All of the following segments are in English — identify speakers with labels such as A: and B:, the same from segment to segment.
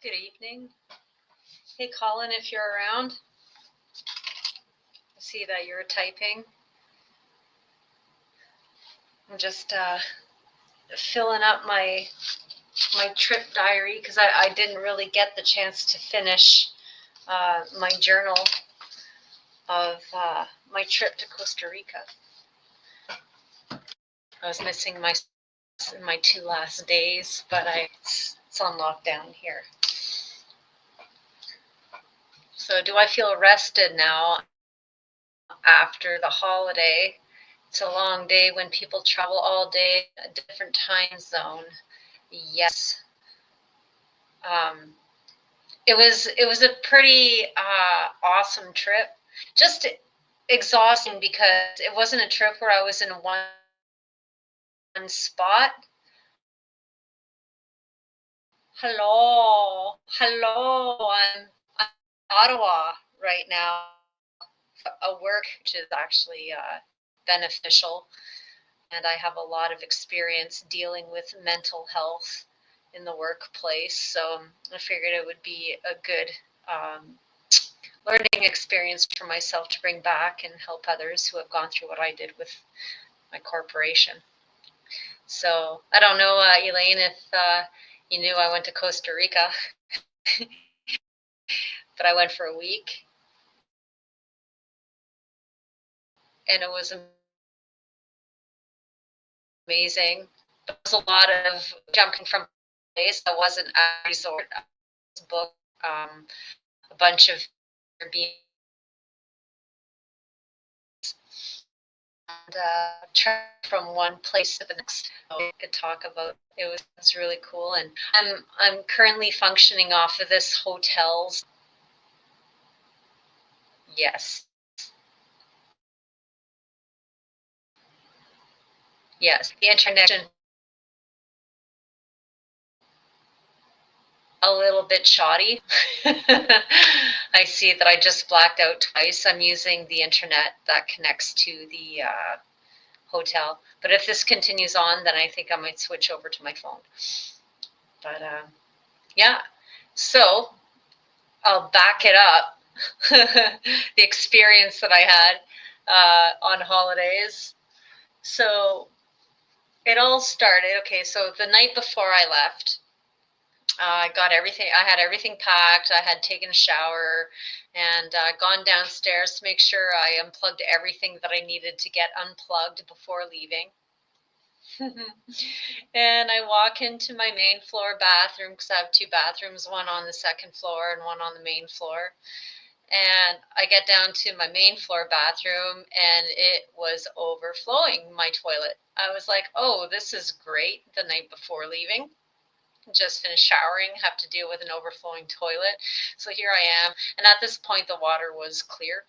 A: Good evening. Hey, Colin, if you're around. I see that you're typing. I'm just filling up my trip diary because I didn't really get the chance to finish my journal of my trip to Costa Rica. I was missing my 2 last days, but it's on lockdown here. So do I feel rested now after the holiday? It's a long day when people travel all day, a different time zone. Yes. It was a pretty awesome trip. Just exhausting because it wasn't a trip where I was in one spot. Hello, I'm in Ottawa right now. A work which is actually beneficial, and I have a lot of experience dealing with mental health in the workplace, so I figured it would be a good learning experience for myself to bring back and help others who have gone through what I did with my corporation. So I don't know, Elaine, if you knew I went to Costa Rica, but I went for a week, and it was amazing. It was a lot of jumping from place. I wasn't at a resort. I was booked a bunch of Airbnb and trip from one place to the next. We could talk about it. Was really cool, and I'm currently functioning off of this hotel's. Yes. Yes, the internet a little bit shoddy. I see that I just blacked out twice. I'm using the internet that connects to the hotel. But if this continues on, then I think I might switch over to my phone. But yeah, so I'll back it up. The experience that I had on holidays. So it all started, okay, so the night before I left, I got everything. I had everything packed. I had taken a shower and gone downstairs to make sure I unplugged everything that I needed to get unplugged before leaving. And I walk into my main floor bathroom because I have 2 bathrooms, one on the second floor and one on the main floor. And I get down to my main floor bathroom and it was overflowing, my toilet. I was like, oh, this is great the night before leaving. Just finished showering, have to deal with an overflowing toilet. So here I am. And at this point, the water was clear.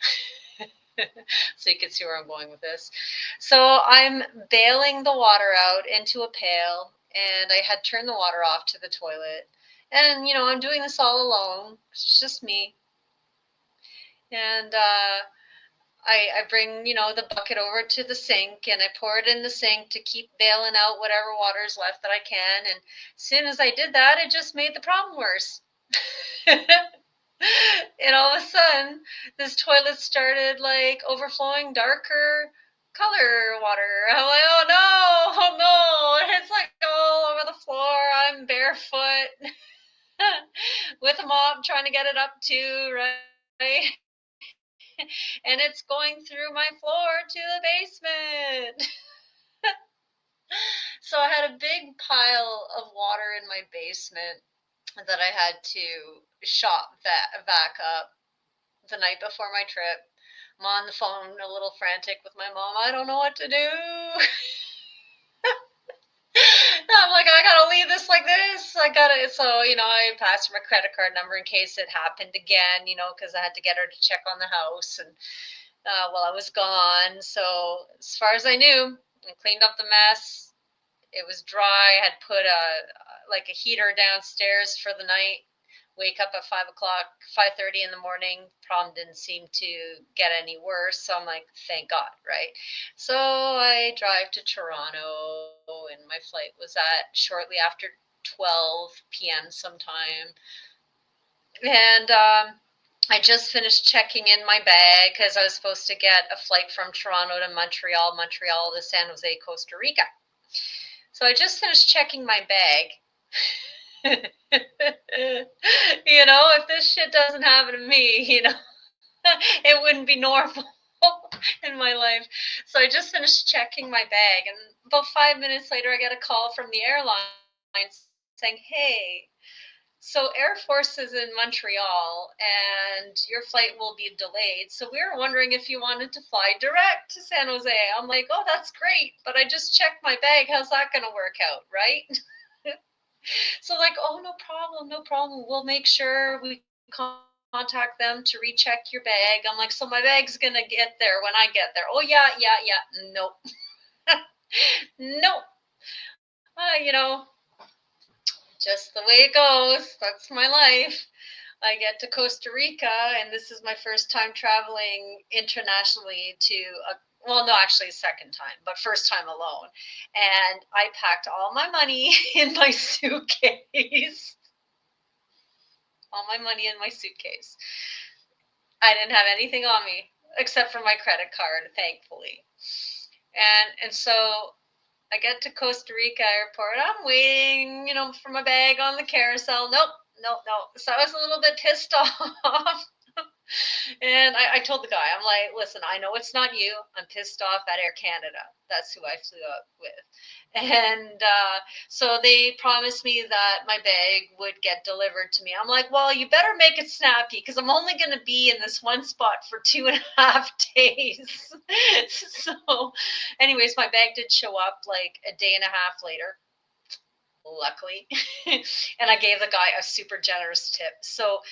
A: So you can see where I'm going with this. So I'm bailing the water out into a pail, and I had turned the water off to the toilet. And, you know, I'm doing this all alone. It's just me. And I bring, you know, the bucket over to the sink and I pour it in the sink to keep bailing out whatever water is left that I can. And as soon as I did that, it just made the problem worse. And all of a sudden, this toilet started like overflowing darker color water. I'm like, oh no, it's like all over the floor. I'm barefoot with a mop trying to get it up too, right? And it's going through my floor to the basement. So I had a big pile of water in my basement that I had to shop back up the night before my trip. I'm on the phone a little frantic with my mom. I don't know what to do. I'm like, I gotta leave this like this. So, you know, I passed her my credit card number in case it happened again, you know, because I had to get her to check on the house and while I was gone. So as far as I knew, I cleaned up the mess. It was dry. I had put a heater downstairs for the night. Wake up at 5:30 in the morning. Problem didn't seem to get any worse. So I'm like, thank God, right? So I drive to Toronto, and my flight was at shortly after 12 p.m. sometime. And I just finished checking in my bag because I was supposed to get a flight from Toronto to Montreal, Montreal to San Jose, Costa Rica. So I just finished checking my bag. If this shit doesn't happen to me, it wouldn't be normal in my life. So I just finished checking my bag, and about 5 minutes later, I get a call from the airline saying, "Hey, so Air Force is in Montreal, and your flight will be delayed. So we were wondering if you wanted to fly direct to San Jose." I'm like, "Oh, that's great, but I just checked my bag. How's that going to work out, right?" So like, "Oh, no problem, no problem. We'll make sure we contact them to recheck your bag." I'm like, "So my bag's gonna get there when I get there?" "Oh yeah, yeah, yeah." Nope. Nope. You know, just the way it goes. That's my life. I get to Costa Rica, and this is my first time traveling internationally to well, no, actually, second time, but first time alone. And I packed all my money in my suitcase. All my money in my suitcase. I didn't have anything on me except for my credit card, thankfully. And so I get to Costa Rica airport. I'm waiting, for my bag on the carousel. Nope, nope, nope. So I was a little bit pissed off. And I told the guy, I'm like, "Listen, I know it's not you. I'm pissed off at Air Canada. That's who I flew up with." And so they promised me that my bag would get delivered to me. I'm like, "Well, you better make it snappy because I'm only going to be in this one spot for 2.5 days." So, anyways, my bag did show up like a day and a half later, luckily. And I gave the guy a super generous tip. So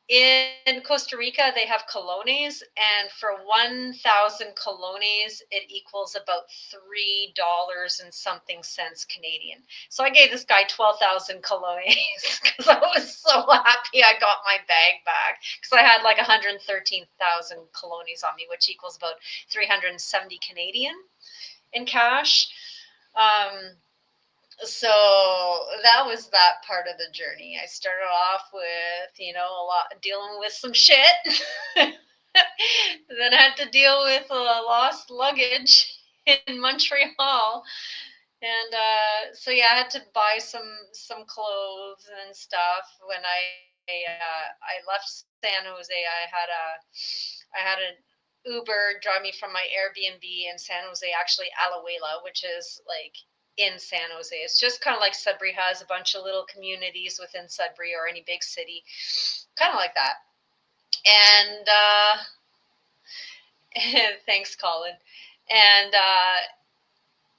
A: in Costa Rica, they have colones, and for 1,000 colones, it equals about $3 and something cents Canadian. So I gave this guy 12,000 colones because I was so happy I got my bag back because I had like 113,000 colones on me, which equals about 370 Canadian in cash. Um, so that was that part of the journey. I started off with, a lot dealing with some shit. Then I had to deal with lost luggage in Montreal. And so yeah, I had to buy some clothes and stuff when I left San Jose. I had an Uber drive me from my Airbnb in San Jose, actually Alajuela, which is like in San Jose. It's just kind of like Sudbury has a bunch of little communities within Sudbury or any big city, kind of like that. And thanks, Colin. And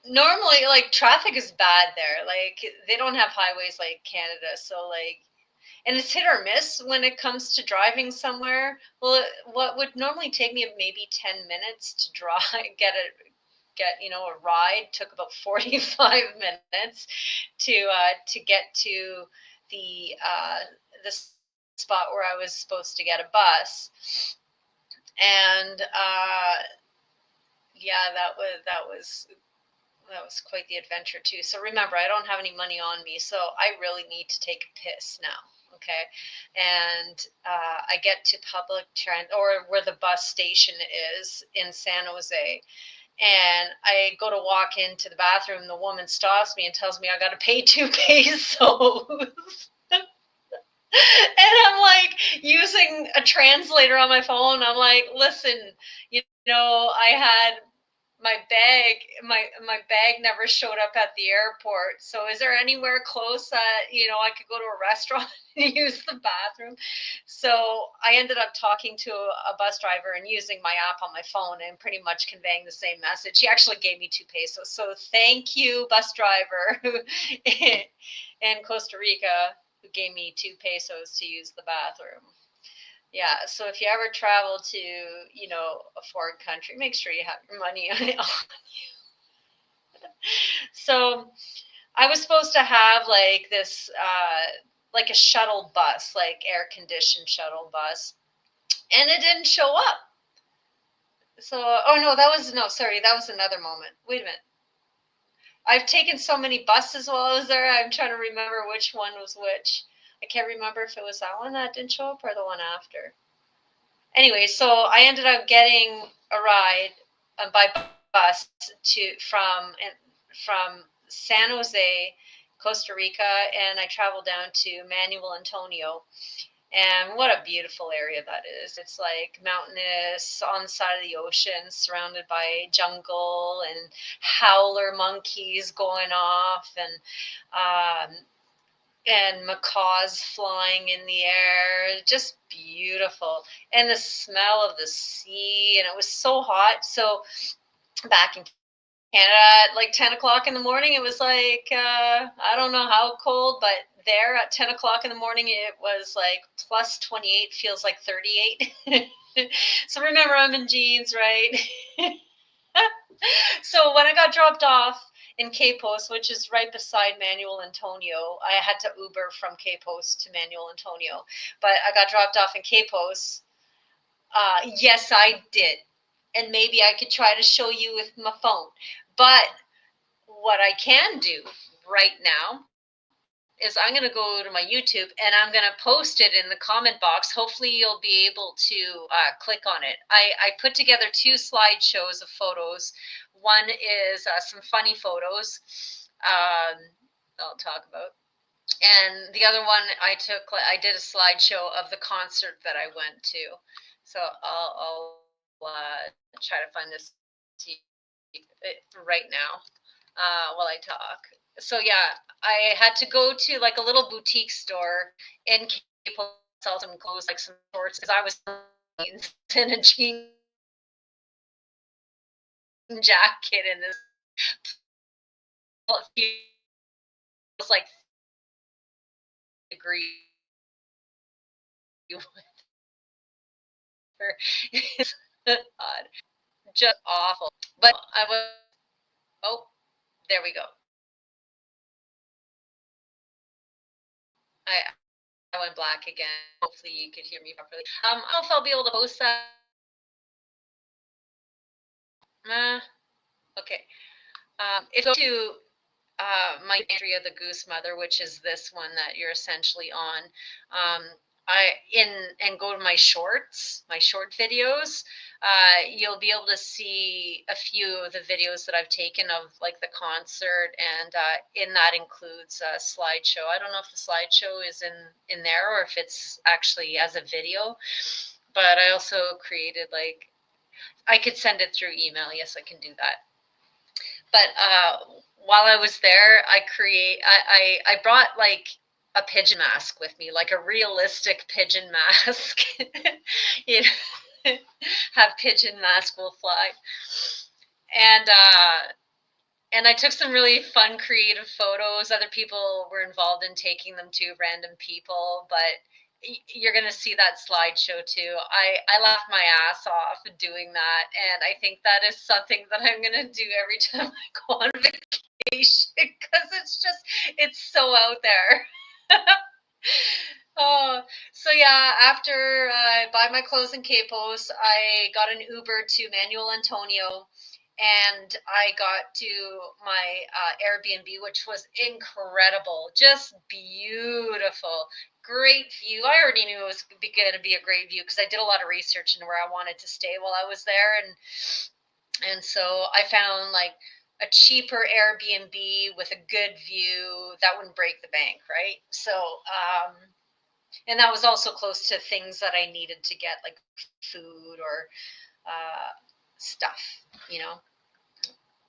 A: normally, like, traffic is bad there. Like, they don't have highways like Canada, so like, and it's hit or miss when it comes to driving somewhere. Well, what would normally take me maybe 10 minutes to drive, get a ride, took about 45 minutes to get to the the spot where I was supposed to get a bus. And yeah, that was quite the adventure too. So remember, I don't have any money on me, so I really need to take a piss now. Okay, and I get to public transit or where the bus station is in San Jose, and I go to walk into the bathroom. The woman stops me and tells me I got to pay 2 pesos. And I'm like using a translator on my phone. I'm like, "Listen, I had my bag never showed up at the airport. So is there anywhere close that I could go to a restaurant and use the bathroom?" So I ended up talking to a bus driver and using my app on my phone and pretty much conveying the same message. He actually gave me 2 pesos. So thank you, bus driver in Costa Rica, who gave me 2 pesos to use the bathroom. Yeah, so if you ever travel to, a foreign country, make sure you have your money on you. So I was supposed to have like this, like a shuttle bus, like air conditioned shuttle bus, and it didn't show up. So, oh no, sorry, that was another moment. Wait a minute. I've taken so many buses while I was there. I'm trying to remember which one was which. I can't remember if it was that one that didn't show up or the one after. Anyway, so I ended up getting a ride by bus from San Jose, Costa Rica, and I traveled down to Manuel Antonio. And what a beautiful area that is. It's like mountainous on the side of the ocean, surrounded by jungle and howler monkeys going off, and macaws flying in the air. Just beautiful. And the smell of the sea. And it was so hot. So back in Canada at like 10 o'clock in the morning, it was like, I don't know how cold, but there at 10 o'clock in the morning, it was like plus 28, feels like 38. So remember, I'm in jeans, right? So when I got dropped off in K-Post, which is right beside Manuel Antonio, I had to Uber from K-Post to Manuel Antonio, but I got dropped off in K-Post. Yes, I did. And maybe I could try to show you with my phone. But what I can do right now is I'm going to go to my YouTube and I'm going to post it in the comment box. Hopefully you'll be able to click on it. I put together 2 slideshows of photos. One is some funny photos I'll talk about. And the other one I did a slideshow of the concert that I went to. So I'll try to find this right now while I talk. So yeah, I had to go to like a little boutique store in Cape to sell some clothes, like some shorts, because I was in a jean jacket in this. It feels like degree. It's odd, just awful. But I was. Oh, there we go. I went black again. Hopefully you could hear me properly. I don't know if I'll be able to post that. Okay. If you go to my entry of the Goose Mother, which is this one that you're essentially on, and go to my shorts, my short videos, you'll be able to see a few of the videos that I've taken of like the concert, and in that includes a slideshow. I don't know if the slideshow is in there or if it's actually as a video, but I also created like, I could send it through email. Yes, I can do that. But while I was there, I brought like a pigeon mask with me, like a realistic pigeon mask. You know, have pigeon mask will fly. And I took some really fun, creative photos. Other people were involved in taking them too, random people, but you're going to see that slideshow too. I laughed my ass off doing that, and I think that is something that I'm going to do every time I go on vacation, because it's so out there. Oh, so yeah, after I buy my clothes in K-Post, I got an Uber to Manuel Antonio, and I got to my Airbnb, which was incredible, just beautiful, great view. I already knew it was going to be a great view because I did a lot of research into where I wanted to stay while I was there, and so I found like a cheaper Airbnb with a good view that wouldn't break the bank, right? So, and that was also close to things that I needed to get, like food or stuff, you know.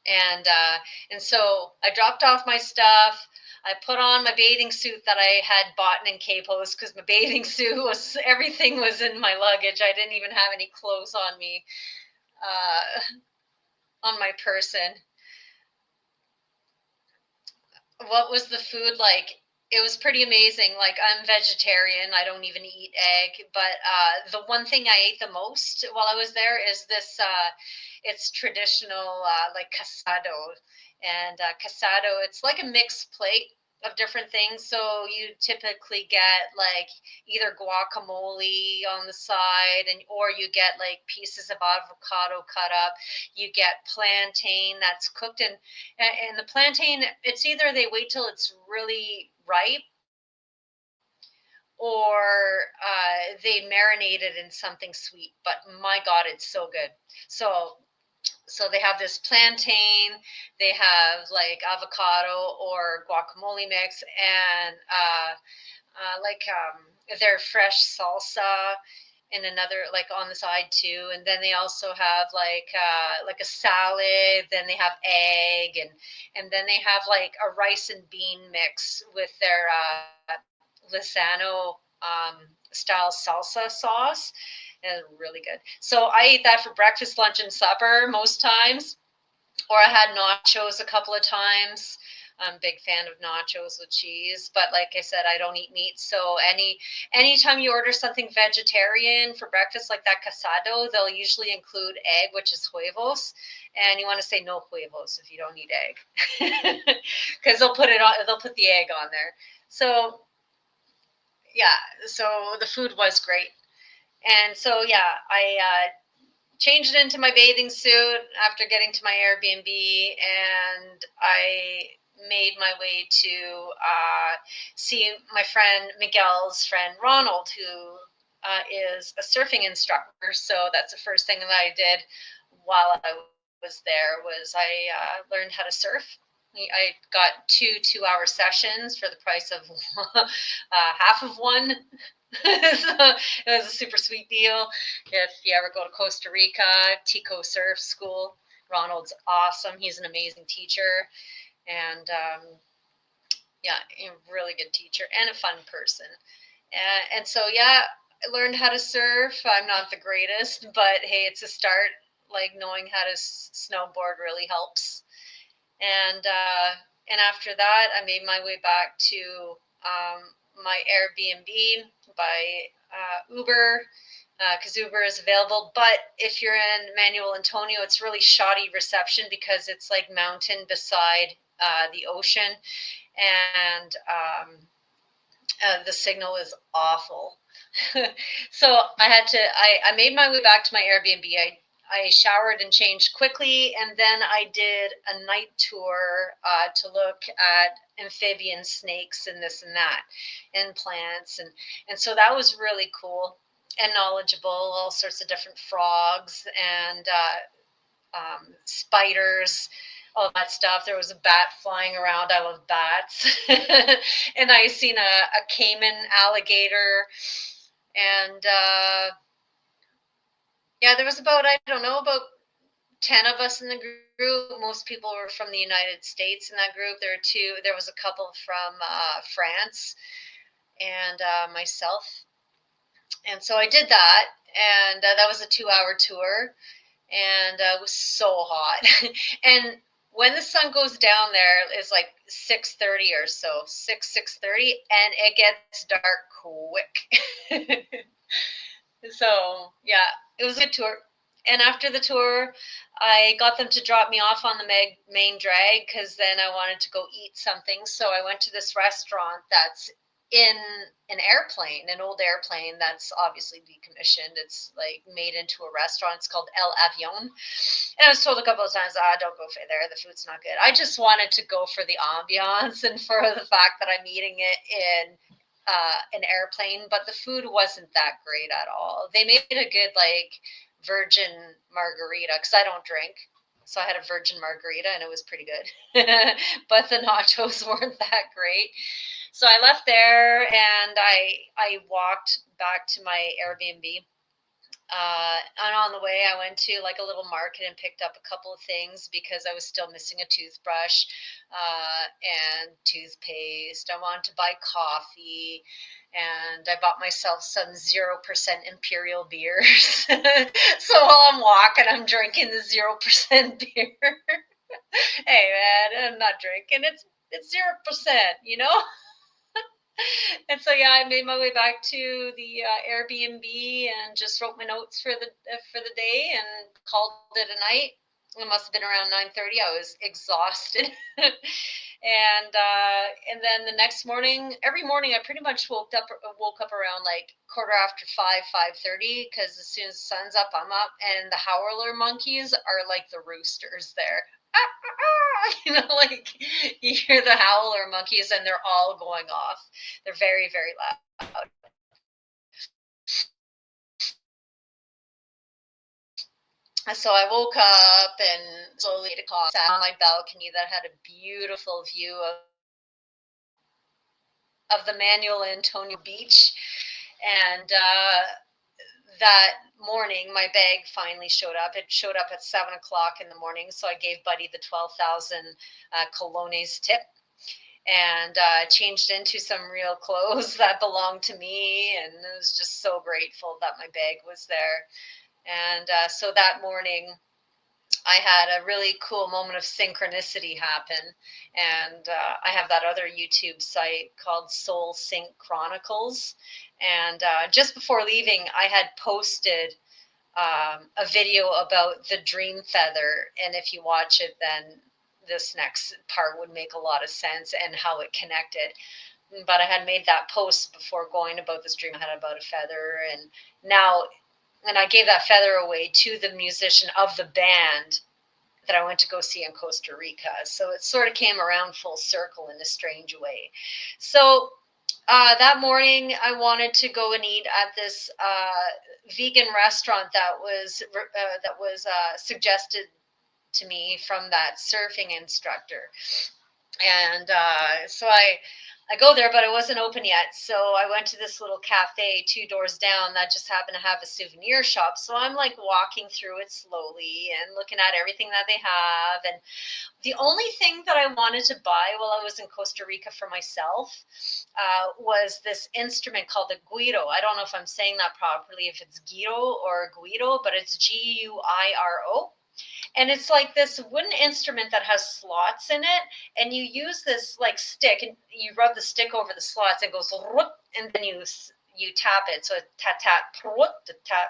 A: And so I dropped off my stuff. I put on my bathing suit that I had bought in K-Post, because my bathing suit was, everything was in my luggage. I didn't even have any clothes on me, on my person. What was the food like? It was pretty amazing. Like, I'm vegetarian. I don't even eat egg. But the one thing I ate the most while I was there is this, it's traditional, like casado. And casado, it's like a mixed plate of different things. So you typically get like either guacamole on the side, or you get like pieces of avocado cut up. You get plantain that's cooked in, and the plantain, it's either they wait till it's really ripe, or they marinate it in something sweet. But my God, it's so good. So they have this plantain, they have like avocado or guacamole mix, and their fresh salsa in another, like on the side too. And then they also have like a salad. Then they have egg, and then they have like a rice and bean mix with their Lizano style salsa sauce. And really good. So I eat that for breakfast, lunch, and supper most times. Or I had nachos a couple of times. I'm a big fan of nachos with cheese, but like I said, I don't eat meat. So anytime you order something vegetarian for breakfast, like that casado, they'll usually include egg, which is huevos, and you want to say no huevos if you don't eat egg, because they'll put the egg on there. So yeah, so the food was great, and so yeah, I changed into my bathing suit after getting to my Airbnb, and I made my way to see my friend Miguel's friend Ronald, who is a surfing instructor. So that's the first thing that I did while I was there was I learned how to surf. I got 2 2-hour sessions for the price of half of one. So it was a super sweet deal. If you ever go to Costa Rica, Tico Surf School, Ronald's awesome. He's an amazing teacher, and yeah, a really good teacher and a fun person. And so yeah, I learned how to surf. I'm not the greatest, but hey, it's a start. Like knowing how to snowboard really helps. And after that, I made my way back to my Airbnb by Uber, because Uber is available. But if you're in Manuel Antonio, it's really shoddy reception because it's like mountain beside the ocean, and the signal is awful. So I made my way back to my Airbnb. I showered and changed quickly, and then I did a night tour to look at amphibian snakes and this and that, and plants, and so that was really cool and knowledgeable. All sorts of different frogs and spiders, all that stuff. There was a bat flying around. I love bats. And I seen a caiman alligator, and yeah, there was about, I don't know, about 10 of us in the group. Most people were from the United States in that group. There was a couple from France, and myself. And so I did that, and that was a 2-hour tour, and it was so hot. And when the sun goes down there, it's like 6:30 or so, 6:30, and it gets dark quick. So yeah, it was a good tour. And after the tour, I got them to drop me off on the main drag because then I wanted to go eat something. So I went to this restaurant that's in an airplane, an old airplane that's obviously decommissioned. It's like made into a restaurant. It's called El Avion. And I was told a couple of times, don't go there. The food's not good. I just wanted to go for the ambiance and for the fact that I'm eating it in an airplane, but the food wasn't that great at all. They made a good like virgin margarita because I don't drink. So I had a virgin margarita and it was pretty good. But the nachos weren't that great. So I left there and I walked back to my Airbnb. And on the way, I went to like a little market and picked up a couple of things because I was still missing a toothbrush and toothpaste. I wanted to buy coffee, and I bought myself some 0% imperial beers. So while I'm walking, I'm drinking the 0% beer. Hey man, I'm not drinking. It's 0%, you know. And so yeah, I made my way back to the Airbnb and just wrote my notes for the day and called it a night. It must have been around 9:30. I was exhausted, and then the next morning, every morning, I pretty much woke up around like quarter after 5:30 because as soon as the sun's up, I'm up, and the howler monkeys are like the roosters there. You know, like you hear the howler monkeys and they're all going off. They're very, very loud. So I woke up and slowly sat on my balcony that had a beautiful view of the Manuel Antonio Beach. And that morning, my bag finally showed up. It showed up at 7 o'clock in the morning. So I gave Buddy the 12,000 colones tip and changed into some real clothes that belonged to me. And I was just so grateful that my bag was there. And so that morning, I had a really cool moment of synchronicity happen. And I have that other YouTube site called Soul Sync Chronicles. And just before leaving, I had posted a video about the dream feather. And if you watch it, then this next part would make a lot of sense and how it connected. But I had made that post before going about this dream I had about a feather. And now, and I gave that feather away to the musician of the band that I went to go see in Costa Rica. So it sort of came around full circle in a strange way. So that morning, I wanted to go and eat at this vegan restaurant that was suggested to me from that surfing instructor. And so I go there, but it wasn't open yet. So I went to this little cafe 2 doors down that just happened to have a souvenir shop. So I'm like walking through it slowly and looking at everything that they have. And the only thing that I wanted to buy while I was in Costa Rica for myself was this instrument called the guiro. I don't know if I'm saying that properly, if it's guiro or guiro, but it's Guiro. And it's like this wooden instrument that has slots in it, and you use this like stick, and you rub the stick over the slots, and it goes, and then you tap it. So tap tap tap,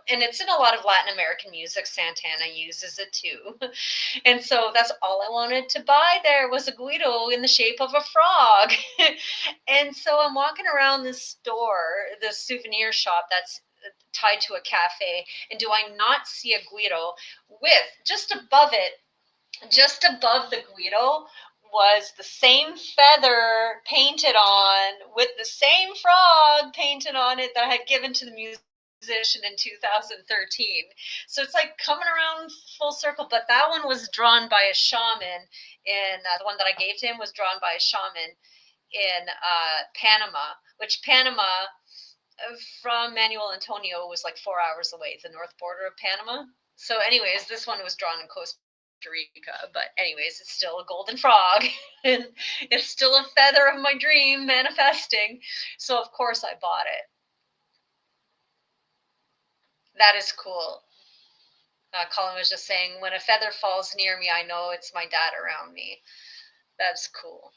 A: and it's in a lot of Latin American music. Santana uses it too. And so that's all I wanted to buy there was a guido in the shape of a frog. And so I'm walking around this store, this souvenir shop that's tied to a cafe, and do I not see a guido with just above the guido was the same feather painted on with the same frog painted on it that I had given to the musician in 2013. So it's like coming around full circle, but that one was drawn by a shaman in the one that I gave to him was drawn by a shaman in Panama, which Panama from Manuel Antonio was like 4 hours away, the north border of Panama. So anyways, this one was drawn in Costa Rica, but anyways, it's still a golden frog and it's still a feather of my dream manifesting. So of course I bought it. That is cool. Colin was just saying, when a feather falls near me, I know it's my dad around me. That's cool.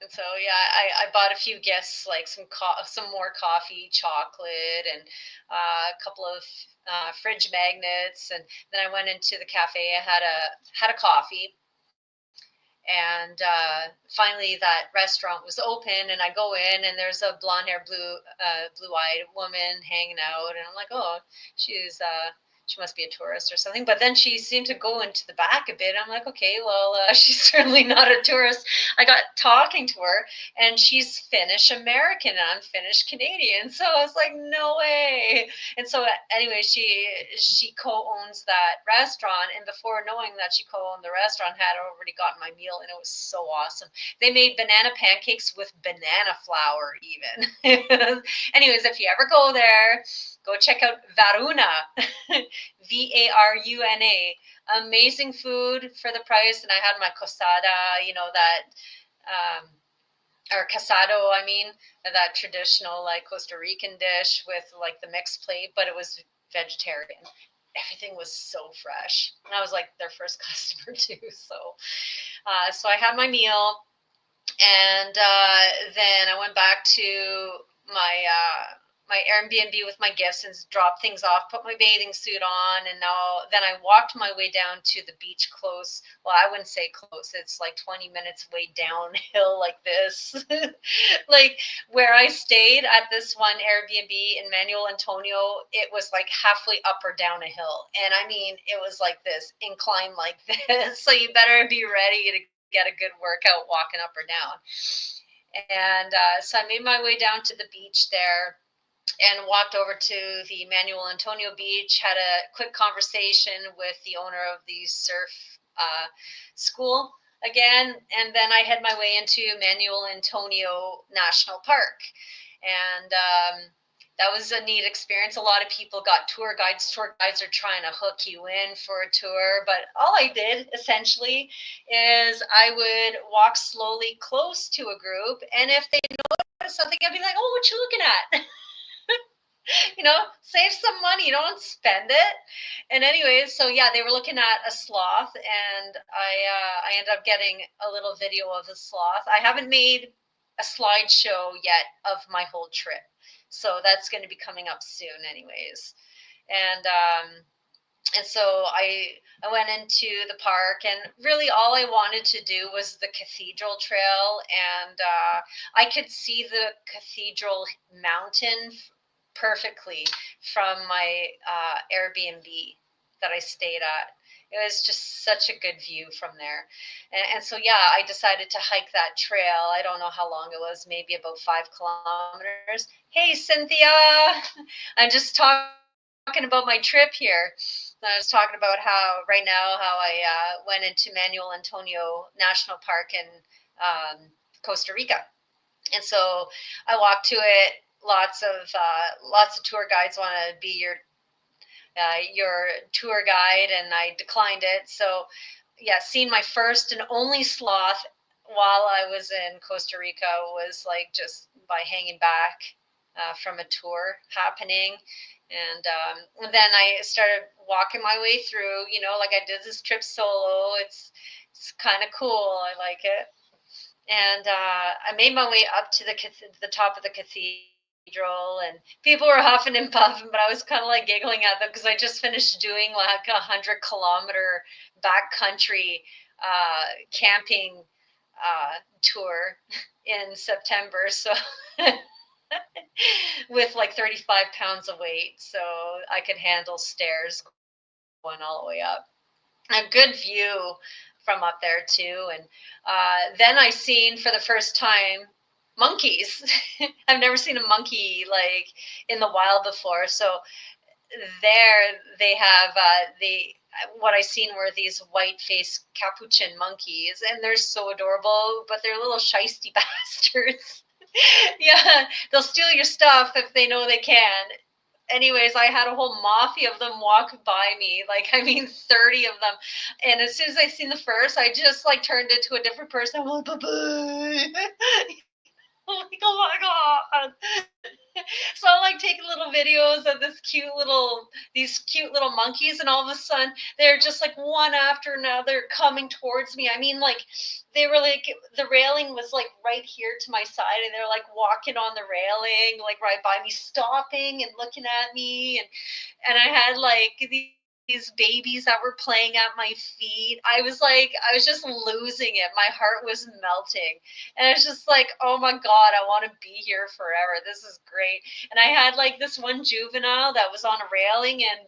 A: And so yeah, I bought a few gifts, like some more coffee, chocolate, and a couple of fridge magnets. And then I went into the cafe. I had a coffee, and finally that restaurant was open. And I go in, and there's a blonde-haired, blue-eyed woman hanging out, and I'm like, oh, she must be a tourist or something. But then she seemed to go into the back a bit. I'm like, okay, well, she's certainly not a tourist. I got talking to her, and she's Finnish American, and I'm Finnish Canadian. So I was like, no way. And so anyway, she co-owns that restaurant, and before knowing that she co-owned the restaurant, had already gotten my meal, and it was so awesome. They made banana pancakes with banana flour even. Anyways, if you ever go there, go check out Varuna. Varuna. Amazing food for the price. And I had my cosada, or casado, that traditional like Costa Rican dish with like the mixed plate, but it was vegetarian. Everything was so fresh. And I was like their first customer too. So I had my meal, and then I went back to my my Airbnb with my gifts and dropped things off, put my bathing suit on, and then I walked my way down to the beach close. Well, I wouldn't say close. It's like 20 minutes way downhill like this. Like where I stayed at this one Airbnb in Manuel Antonio, it was like halfway up or down a hill. And it was like this incline like this. So you better be ready to get a good workout walking up or down. And so I made my way down to the beach there and walked over to the Manuel Antonio Beach, had a quick conversation with the owner of the surf school again, and then I had my way into Manuel Antonio National Park. And that was a neat experience. A lot of people got tour guides. Tour guides are trying to hook you in for a tour, but all I did essentially is I would walk slowly close to a group, and if they noticed something, I'd be like, "Oh, what you looking at?" Save some money, don't spend it. And anyways, so yeah, they were looking at a sloth, and I ended up getting a little video of the sloth. I haven't made a slideshow yet of my whole trip, so that's going to be coming up soon anyways. And so I went into the park, and really all I wanted to do was the cathedral trail, and I could see the cathedral mountain perfectly from my Airbnb that I stayed at. It was just such a good view from there. And so, yeah, I decided to hike that trail. I don't know how long it was, maybe about 5 kilometers. Hey, Cynthia, I'm just talking about my trip here. I was talking about how right now how I went into Manuel Antonio National Park in Costa Rica, and so I walked to it. Lots of tour guides want to be your tour guide, and I declined it. So yeah, seeing my first and only sloth while I was in Costa Rica was like just by hanging back from a tour happening. And then I started walking my way through, like I did this trip solo. It's kind of cool. I like it. And I made my way up to the top of the cathedral, and people were huffing and puffing, but I was kind of like giggling at them because I just finished doing like 100-kilometer backcountry camping tour in September. So with like 35 pounds of weight, so I could handle stairs going all the way up. A good view from up there too. And then I seen for the first time monkeys. I've never seen a monkey like in the wild before. So there they have what I seen were these white-faced capuchin monkeys, and they're so adorable, but they're little shisty bastards. Yeah, they'll steal your stuff if they know they can. Anyways, I had a whole mafia of them walk by me, like I mean 30 of them. And as soon as I seen the first, I just like turned into a different person. I'm like, bye-bye. I'm like, oh my God. So I'm like taking little videos of these cute little monkeys, and all of a sudden they're just like one after another coming towards me. I mean, like they were like the railing was like right here to my side, and they're like walking on the railing, like right by me, stopping and looking at me, and I had like these babies that were playing at my feet. I was just losing it. My heart was melting. And it's just like, oh my God, I want to be here forever. This is great. And I had like this one juvenile that was on a railing, and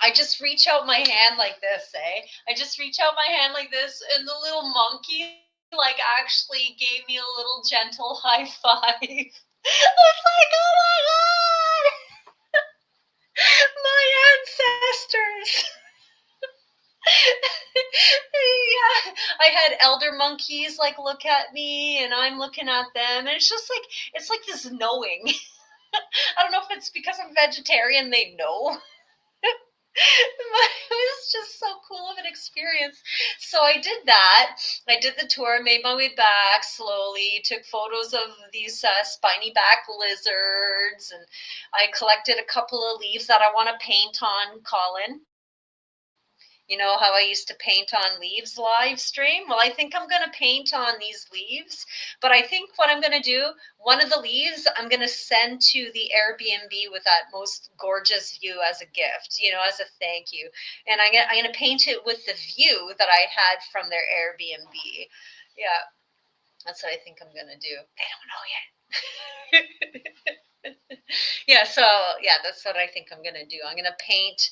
A: I just reach out my hand like this, eh? I just reach out my hand like this, and the little monkey like actually gave me a little gentle high five. It's like, oh my God, my ancestors. Yeah, I had elder monkeys like look at me, and I'm looking at them, and it's like this knowing. I don't know if it's because I'm vegetarian, they know. But it was just so cool of an experience. So I did that. I did the tour, made my way back slowly, took photos of these spiny back lizards, and I collected a couple of leaves that I want to paint on Colin. You know how I used to paint on leaves live stream? Well, I think I'm going to paint on these leaves, but I think what I'm going to do, one of the leaves I'm going to send to the Airbnb with that most gorgeous view as a gift, as a thank you. And I'm going to paint it with the view that I had from their Airbnb. Yeah, that's what I think I'm going to do. They don't know yet. Yeah, so yeah, that's what I think I'm going to do. I'm going to paint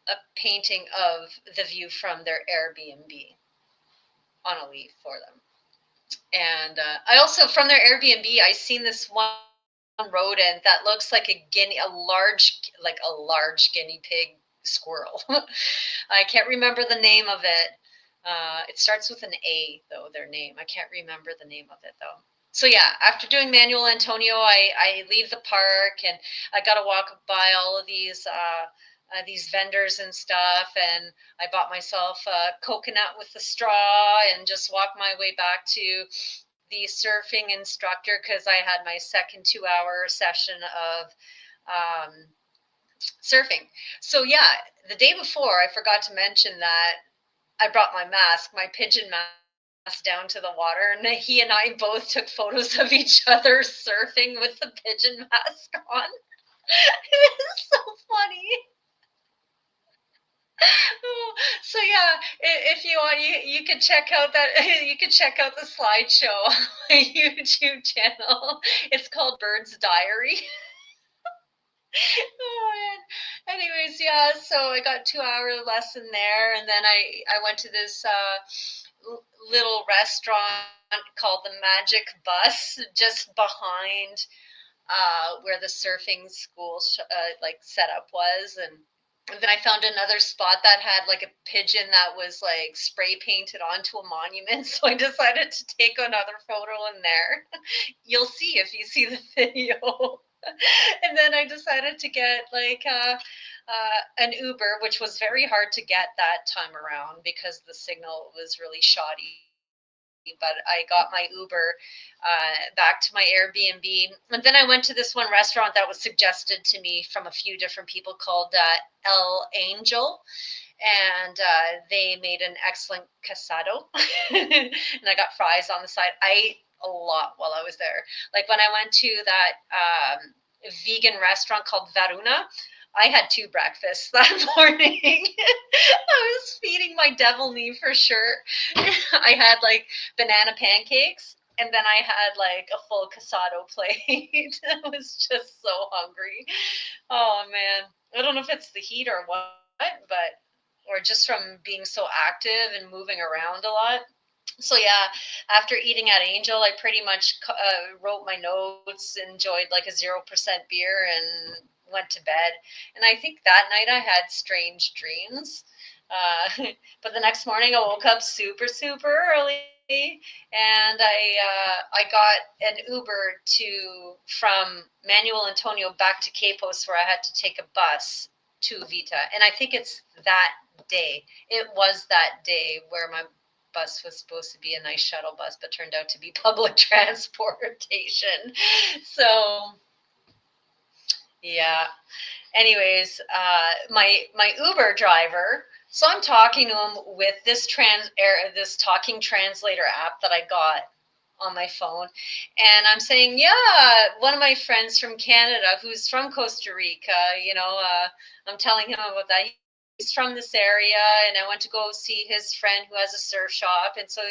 A: a painting of the view from their Airbnb on a leaf for them. And I also, from their Airbnb, I seen this one rodent that looks like a large guinea pig squirrel. I can't remember the name of it. It starts with an A, though, their name. I can't remember the name of it, though. So yeah, after doing Manuel Antonio, I leave the park, and I got to walk by all of these vendors and stuff, and I bought myself a coconut with the straw and just walked my way back to the surfing instructor, because I had my second 2-hour session of um, surfing. So yeah, the day before, I forgot to mention that I brought my mask, my pigeon mask, down to the water, and he and I both took photos of each other surfing with the pigeon mask on. It was so funny. So yeah, if you want, you could check out that you could check out the slideshow on my YouTube channel. It's called Bird's Diary. Oh man. Anyways, yeah. So I got 2-hour lesson there, and then I went to this little restaurant called the Magic Bus, just behind where the surfing school like setup was. And then I found another spot that had like a pigeon that was like spray painted onto a monument. So I decided to take another photo in there. You'll see if you see the video. And then I decided to get like an Uber, which was very hard to get that time around because the signal was really shoddy. But I got my Uber back to my Airbnb. And then I went to this one restaurant that was suggested to me from a few different people called El Angel. And they made an excellent casado. And I got fries on the side. I ate a lot while I was there. Like when I went to that vegan restaurant called Varuna, I had 2 breakfasts that morning. I was feeding my devil me for sure. I had like banana pancakes, and then I had like a full casado plate. I was just so hungry. Oh man. I don't know if it's the heat or what, but or just from being so active and moving around a lot. So yeah, after eating at Angel, I pretty much wrote my notes, enjoyed like a 0% beer, and went to bed. And I think that night I had strange dreams. But the next morning I woke up super early, and I got an Uber to from Manuel Antonio back to Capos, where I had to take a bus to Vita. And I think it's that day. It was that day where my bus was supposed to be a nice shuttle bus, but turned out to be public transportation. So yeah. Anyways, my Uber driver. So I'm talking to him with this talking translator app that I got on my phone, and I'm saying, yeah, one of my friends from Canada who's from Costa Rica, I'm telling him about that. He's from this area, and I went to go see his friend who has a surf shop. And so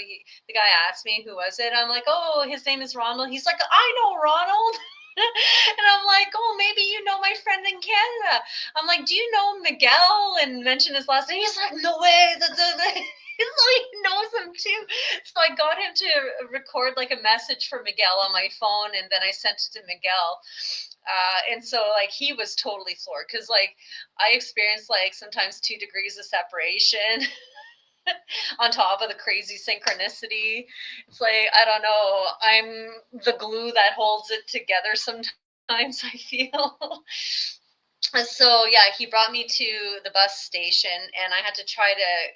A: the guy asked me, who was it? I'm like, oh, his name is Ronald. He's like, I know Ronald. And I'm like, oh, maybe you know my friend in Canada. I'm like, do you know Miguel? And mention his last name. He's like, no way. So he knows him too. So I got him to record like a message for Miguel on my phone, and then I sent it to Miguel. And so like he was totally floored, because like I experienced like sometimes 2 degrees of separation on top of the crazy synchronicity. It's like, I don't know, I'm the glue that holds it together sometimes, I feel. So yeah, he brought me to the bus station, and I had to try to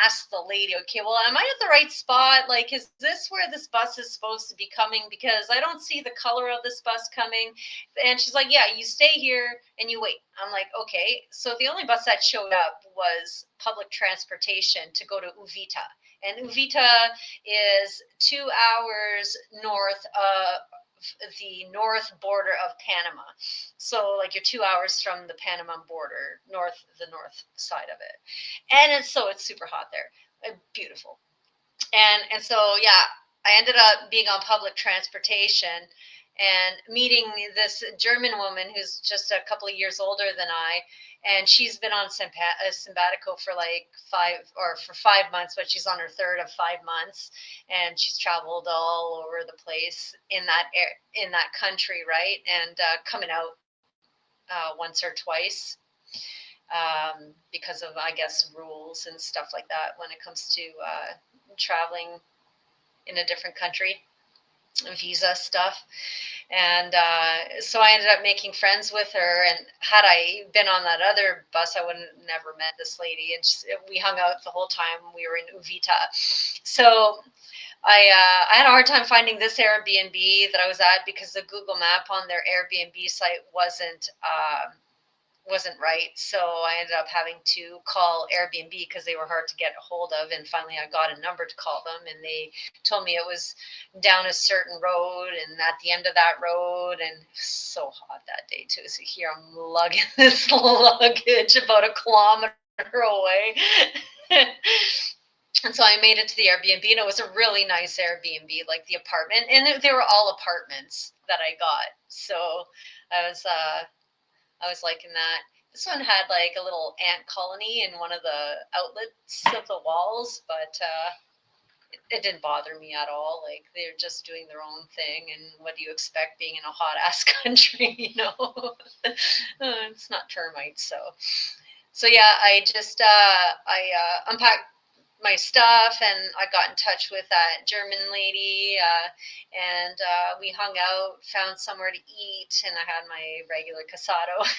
A: ask the lady, okay, well, am I at the right spot? Like, is this where this bus is supposed to be coming? Because I don't see the color of this bus coming. And she's like, yeah, you stay here and you wait. I'm like, okay. So the only bus that showed up was public transportation to go to Uvita. And Uvita is 2 hours north of the north border of Panama. So like you're 2 hours from the Panama border, the north side of it. And it's super hot there. Beautiful. And so yeah, I ended up being on public transportation and meeting this German woman who's just a couple of years older than I. and she's been on sabbatical for like 5 months, but she's on her third of 5 months, and she's traveled all over the place in that country, right? And coming out once or twice because of, I guess, rules and stuff like that when it comes to traveling in a different country, visa stuff. And so I ended up making friends with her. And had I been on that other bus, I would have never met this lady. And we hung out the whole time we were in Uvita. So I had a hard time finding this Airbnb that I was at because the Google map on their Airbnb site wasn't right. So I ended up having to call Airbnb because they were hard to get a hold of. And finally I got a number to call them, and they told me it was down a certain road and at the end of that road. And it was so hot that day too. So here I'm lugging this luggage about a kilometer away. And so I made it to the Airbnb, and it was a really nice Airbnb, like the apartment, and they were all apartments that I got. So I was liking that. This one had like a little ant colony in one of the outlets of the walls, but it didn't bother me at all. Like, they're just doing their own thing, and what do you expect being in a hot ass country, you know? It's not termites, so yeah, I just unpacked my stuff, and I got in touch with that German lady, and we hung out, found somewhere to eat, and I had my regular casado.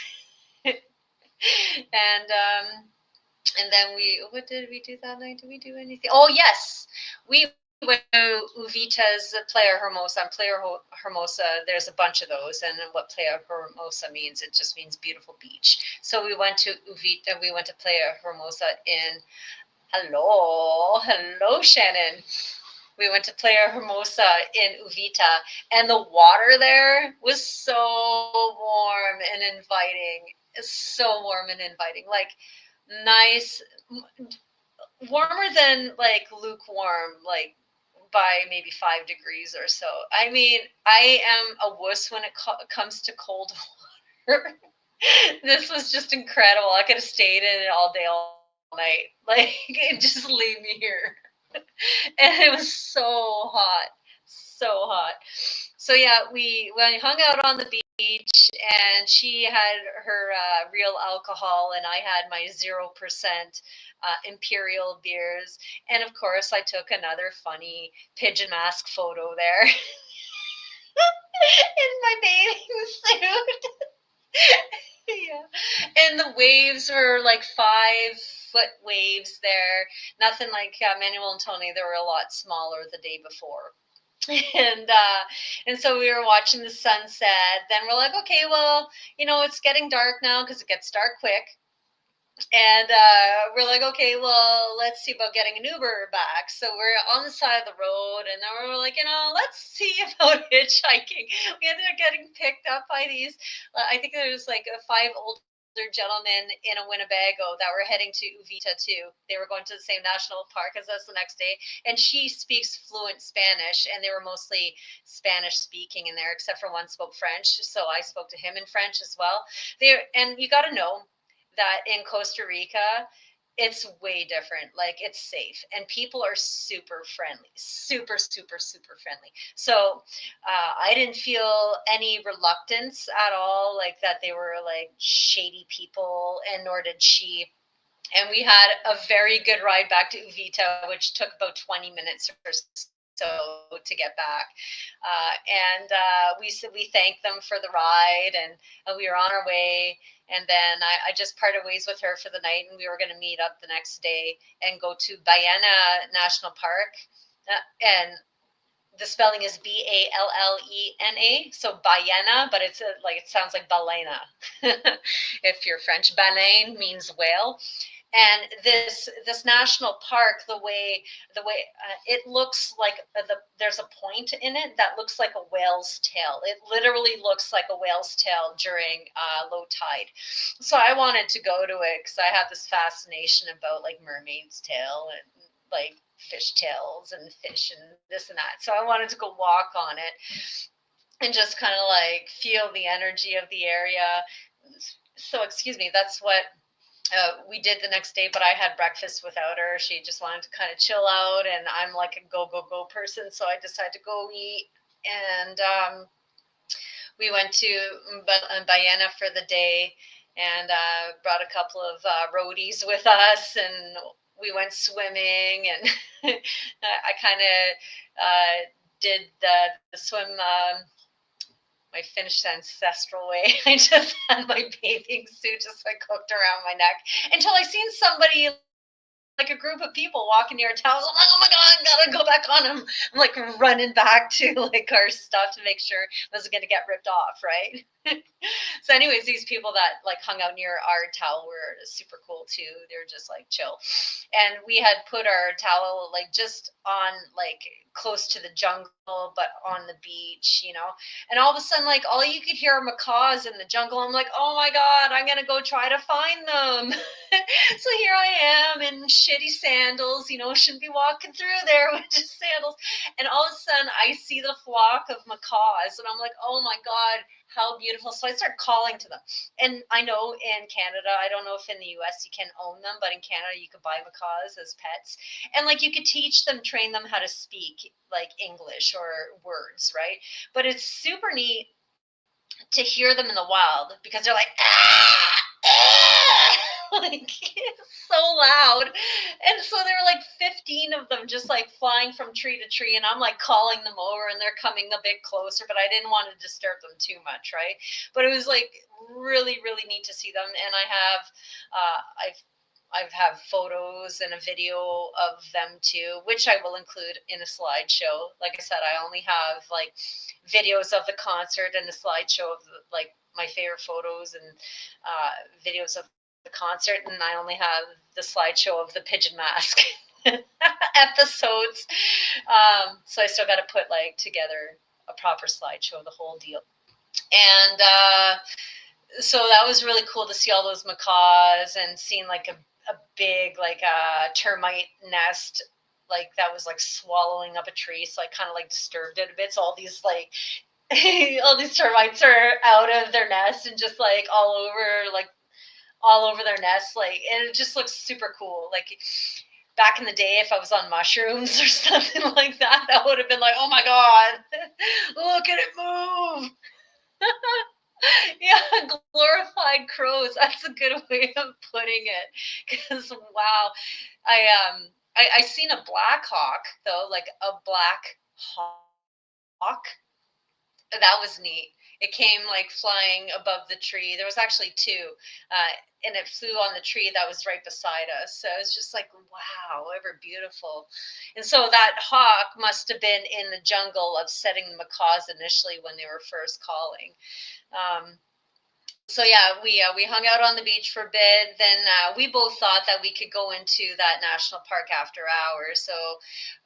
A: And then what did we do that night? Did we do anything? Oh yes, we went to Uvita's Playa Hermosa. On Playa Hermosa, there's a bunch of those, and what Playa Hermosa means, it just means beautiful beach. So we went to Uvita. We went to Playa Hermosa in. Hello, Shannon. We went to Playa Hermosa in Uvita, and the water there was so warm and inviting. It's so warm and inviting, like nice, warmer than like lukewarm, like by maybe 5 degrees or so. I mean, I am a wuss when it comes to cold water. This was just incredible. I could have stayed in it all day, all night. Like, just leave me here. And it was so hot, so hot. So yeah, we hung out on the beach, and she had her real alcohol, and I had my 0% imperial beers. And of course, I took another funny pigeon mask photo there in my bathing suit. Yeah, and the waves were like 5-foot waves there. Nothing like Manuel and Tony. They were a lot smaller the day before. And so we were watching the sunset. Then we're like, okay, well, it's getting dark now because it gets dark quick. And we're like, okay, well, let's see about getting an Uber back. So we're on the side of the road, and then we're like, let's see about hitchhiking. We ended up getting picked up by these, I think there was like 5 older gentlemen in a Winnebago that were heading to Uvita too. They were going to the same national park as us the next day, and she speaks fluent Spanish, and they were mostly Spanish speaking in there, except for one spoke French. So I spoke to him in French as well. And you got to know that in Costa Rica, it's way different. Like, it's safe, and people are super friendly, super, super, super friendly. So I didn't feel any reluctance at all, like that they were like shady people, and nor did she. And we had a very good ride back to Uvita, which took about 20 minutes or so to get back. We thanked them for the ride, and we were on our way. And then I just parted ways with her for the night, and we were going to meet up the next day and go to Ballena National Park. And the spelling is Ballena, so Ballena, but it's like, it sounds like baleine. If you're French, baleine means whale. And this national park, the way it looks like, there's a point in it that looks like a whale's tail. It literally looks like a whale's tail during low tide. So I wanted to go to it because I have this fascination about like mermaid's tail and like fish tails and fish and this and that. So I wanted to go walk on it and just kind of like feel the energy of the area. So excuse me, that's what we did the next day, but I had breakfast without her. She just wanted to kind of chill out, and I'm like a go person, so I decided to go eat. And we went to Baena for the day, and brought a couple of roadies with us, and we went swimming, and I kind of did the swim. My Finnish ancestral way. I just had my bathing suit just like hooked around my neck until I seen somebody, like a group of people walking near our towels. I'm like, oh my God, I gotta go back on them. I'm like running back to like our stuff to make sure it wasn't gonna get ripped off, right? So anyways, these people that like hung out near our towel were super cool too. They're just like chill. And we had put our towel like just on like close to the jungle, but on the beach, you know. And all of a sudden, like all you could hear are macaws in the jungle. I'm like, oh my God, I'm gonna go try to find them. So here I am in shitty sandals, you know, shouldn't be walking through there with just sandals. And all of a sudden I see the flock of macaws, and I'm like, oh my God, how beautiful. So I start calling to them. And I know in Canada, I don't know if in the US you can own them, but in Canada you could buy macaws as pets. And like you could teach them, train them how to speak like English or words, right? But it's super neat to hear them in the wild because they're like, ah, ah! Like so loud. And so there were like 15 of them just like flying from tree to tree, and I'm like calling them over, and they're coming a bit closer, but I didn't want to disturb them too much, right? But it was like really, really neat to see them. And I've have photos and a video of them too, which I will include in a slideshow. Like I said, I only have like videos of the concert and a slideshow of the, like my favorite photos and videos of the concert, and I only have the slideshow of the pigeon mask episodes. So I still got to put like together a proper slideshow of the whole deal. And so that was really cool to see all those macaws and seeing like a big like termite nest like that was like swallowing up a tree, so I kind of like disturbed it a bit. So all these like all these termites are out of their nest and just like all over their nest, like, and it just looks super cool. Like back in the day, if I was on mushrooms or something like that, that would have been like, oh my God, look at it move. Yeah, glorified crows. That's a good way of putting it. Because wow, I seen a black hawk though, like a black hawk. That was neat. It came like flying above the tree. There was actually two, and it flew on the tree that was right beside us. So it was just like, wow, ever beautiful. And so that hawk must have been in the jungle upsetting the macaws initially when they were first calling. So yeah, we hung out on the beach for a bit. Then we both thought that we could go into that national park after hours. So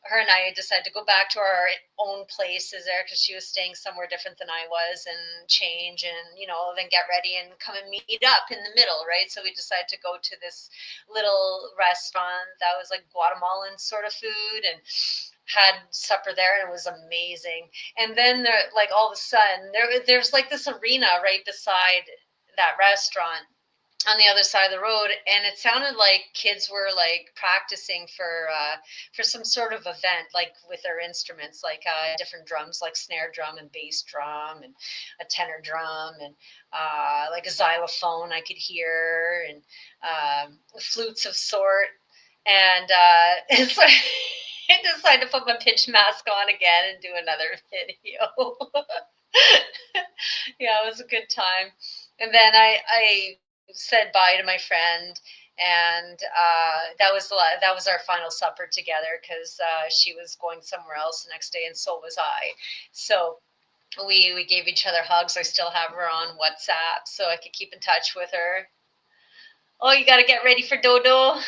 A: her and I decided to go back to our own places there because she was staying somewhere different than I was, and change and then get ready and come and meet up in the middle, right? So we decided to go to this little restaurant that was like Guatemalan sort of food, and had supper there, and it was amazing. And then there, like all of a sudden, there's like this arena right beside that restaurant on the other side of the road, and it sounded like kids were like practicing for some sort of event, like with their instruments, like different drums, like snare drum and bass drum and a tenor drum and like a xylophone I could hear, and flutes of sort. And it's like I decided to put my pitch mask on again and do another video. Yeah, it was a good time. And then I said bye to my friend, and that was our final supper together because she was going somewhere else the next day, and so was I. So we gave each other hugs. I still have her on WhatsApp, so I could keep in touch with her. Oh, you got to get ready for Dodo.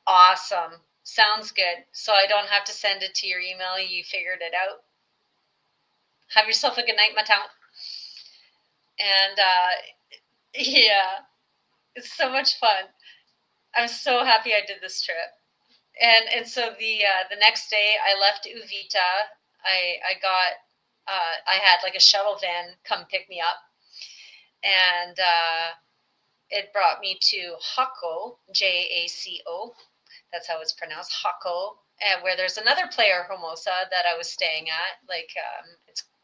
A: Awesome. Sounds good. So I don't have to send it to your email. You figured it out. Have yourself a good night, Matao. And yeah, it's so much fun. I'm so happy I did this trip. And so the next day I left Uvita. I got I had like a shuttle van come pick me up, and it brought me to Jaco, Jaco. That's how it's pronounced, Jaco, and where there's another Playa Hermosa that I was staying at. Like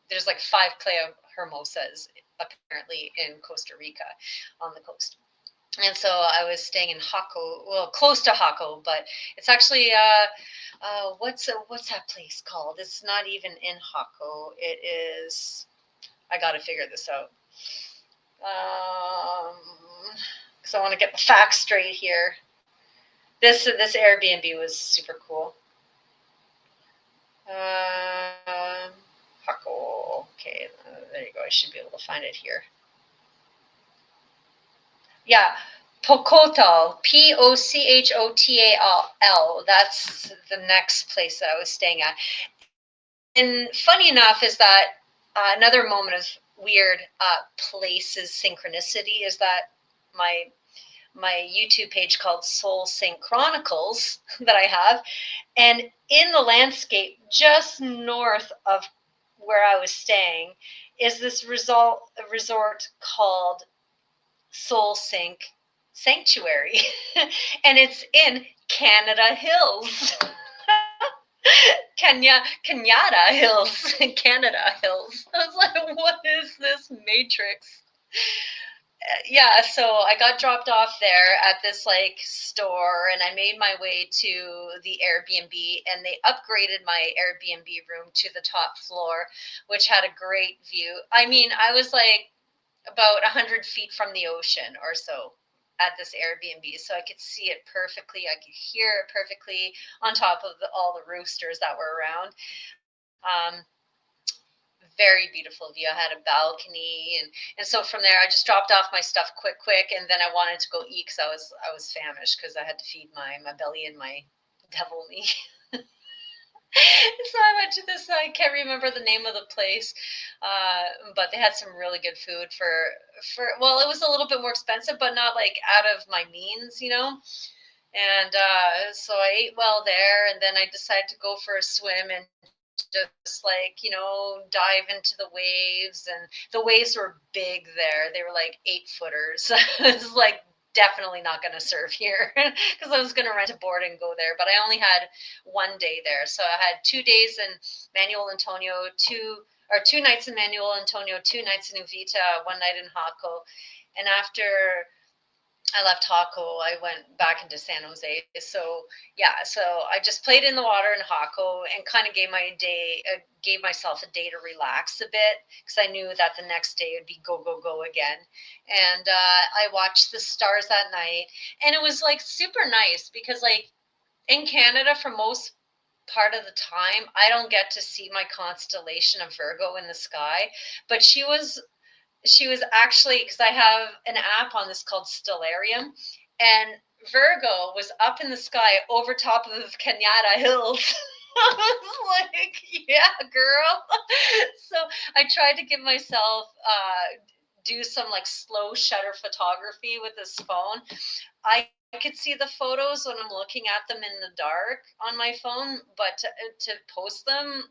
A: there's like 5 Playa Hermosas apparently in Costa Rica on the coast. And so I was staying in Jaco, well, close to Jaco, but it's actually what's that place called? It's not even in Jaco. It is. I got to figure this out. Because I want to get the facts straight here. This Airbnb was super cool. Jaco. Okay, there you go. I should be able to find it here. Yeah, Pocotal, Pochotal. That's the next place that I was staying at. And funny enough is that another moment of weird places synchronicity is that my YouTube page called Soul Sync Chronicles that I have, and in the landscape just north of where I was staying is this resort called Soul Sync Sanctuary, and it's in Canada Hills. Canada Hills, Canada Hills. I was like, what is this matrix? Yeah, so I got dropped off there at this like store, and I made my way to the Airbnb, and they upgraded my Airbnb room to the top floor, which had a great view. I mean, I was like about 100 feet from the ocean or so at this Airbnb, so I could see it perfectly. I could hear it perfectly on top of all the roosters that were around. Um, Very beautiful view. I had a balcony, and so from there I just dropped off my stuff quick, and then I wanted to go eat because I was famished because I had to feed my belly and my devil me. So I went to this. I can't remember the name of the place, but they had some really good food for. Well, it was a little bit more expensive, but not like out of my means, you know. And so I ate well there, and then I decided to go for a swim and just like dive into the waves, and the waves were big there. They were like 8-footers. It's like definitely not going to surf here because I was going to rent a board and go there, but I only had 1 day there. So I had 2 days in Manuel Antonio, 2 nights in Manuel Antonio, 2 nights in Uvita, 1 night in Jaco. And after I left Jaco, I went back into San Jose. So yeah, so I just played in the water in Jaco and kind of gave myself a day to relax a bit because I knew that the next day would be go again. And I watched the stars that night, and it was like super nice because like in Canada for most part of the time I don't get to see my constellation of Virgo in the sky, but she was actually, because I have an app on this called Stellarium, and Virgo was up in the sky over top of Kenyatta Hills. I was like, yeah, girl. So I tried to give myself do some like slow shutter photography with this phone. I could see the photos when I'm looking at them in the dark on my phone, but to post them,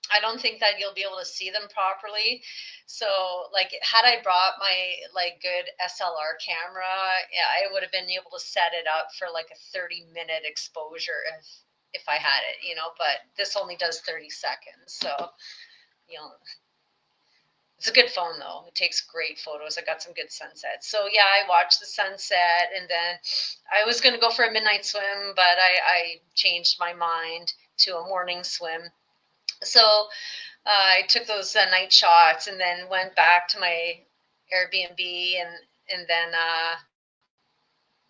A: I don't think that you'll be able to see them properly. So, like, had I brought my like good SLR camera, yeah, I would have been able to set it up for like a 30-minute exposure if I had it, you know. But this only does 30 seconds, so you know. It's a good phone though. It takes great photos. I got some good sunsets. So yeah, I watched the sunset, and then I was going to go for a midnight swim, but I changed my mind to a morning swim. So I took those night shots and then went back to my Airbnb, and then